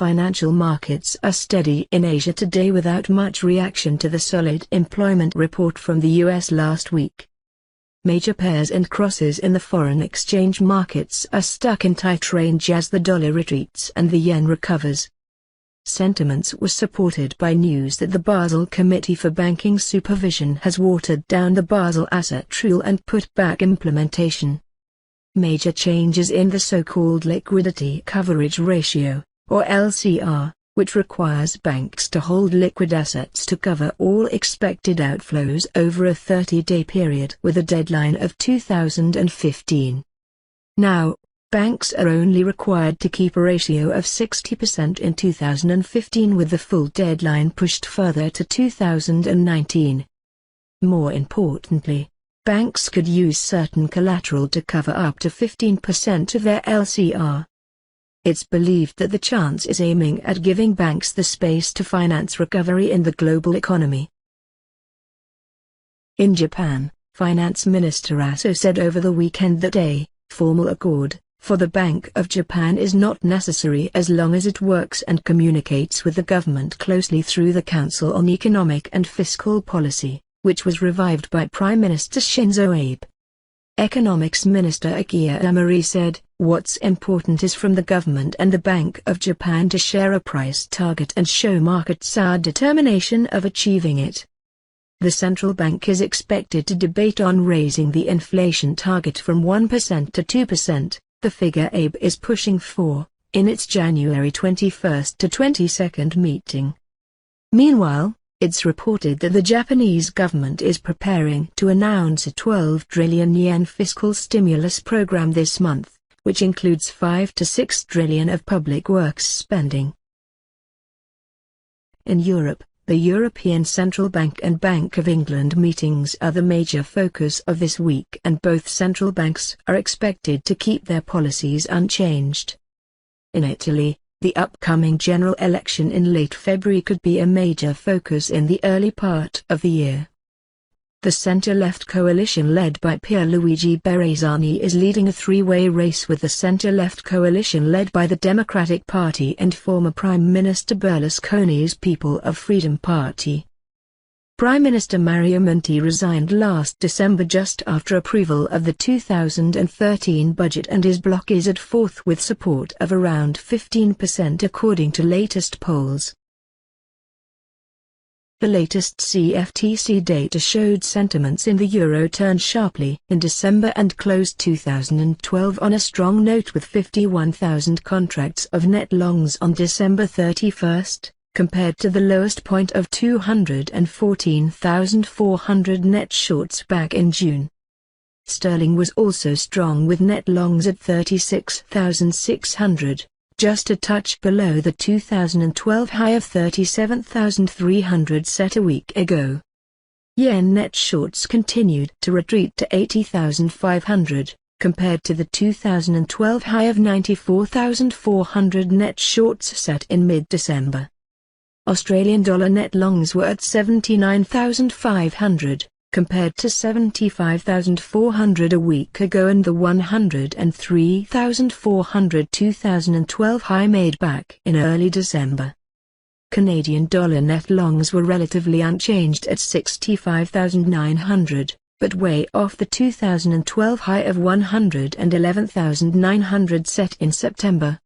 Financial markets are steady in Asia today without much reaction to the solid employment report from the US last week. Major pairs and crosses in the foreign exchange markets are stuck in tight range as the dollar retreats and the yen recovers. Sentiments was supported by news that the Basel Committee for Banking Supervision has watered down the Basel asset rule and put back implementation. Major changes in the so-called liquidity coverage ratio, or LCR, which requires banks to hold liquid assets to cover all expected outflows over a 30-day period with a deadline of 2015. Now, banks are only required to keep a ratio of 60% in 2015 with the full deadline pushed further to 2019. More importantly, banks could use certain collateral to cover up to 15% of their LCR. It's believed that the chance is aiming at giving banks the space to finance recovery in the global economy. In Japan, Finance Minister Aso said over the weekend that a formal accord for the Bank of Japan is not necessary as long as it works and communicates with the government closely through the Council on Economic and Fiscal Policy, which was revived by Prime Minister Shinzo Abe. Economics Minister Akiya Amari said, "What's important is from the government and the Bank of Japan to share a price target and show markets our determination of achieving it." The central bank is expected to debate on raising the inflation target from 1% to 2%. The figure Abe is pushing for, in its January 21 to 22 meeting. Meanwhile, it's reported that the Japanese government is preparing to announce a 12 trillion yen fiscal stimulus program this month, which includes 5 to 6 trillion of public works spending. In Europe, the European Central Bank and Bank of England meetings are the major focus of this week, and both central banks are expected to keep their policies unchanged. In Italy, the upcoming general election in late February could be a major focus in the early part of the year. The centre-left coalition led by Pierluigi Bersani is leading a three-way race with the centre-left coalition led by the Democratic Party and former Prime Minister Berlusconi's People of Freedom Party. Prime Minister Mario Monti resigned last December just after approval of the 2013 budget, and his bloc is at fourth with support of around 15% according to latest polls. The latest CFTC data showed sentiments in the euro turned sharply in December and closed 2012 on a strong note with 51,000 contracts of net longs on December 31, compared to the lowest point of 214,400 net shorts back in June. Sterling was also strong with net longs at 36,600. Just a touch below the 2012 high of 37,300 set a week ago. Yen net shorts continued to retreat to 80,500, compared to the 2012 high of 94,400 net shorts set in mid-December. Australian dollar net longs were at 79,500. Compared to 75,400 a week ago and the 103,400 2012 high made back in early December. Canadian dollar net longs were relatively unchanged at 65,900, but way off the 2012 high of 111,900 set in September.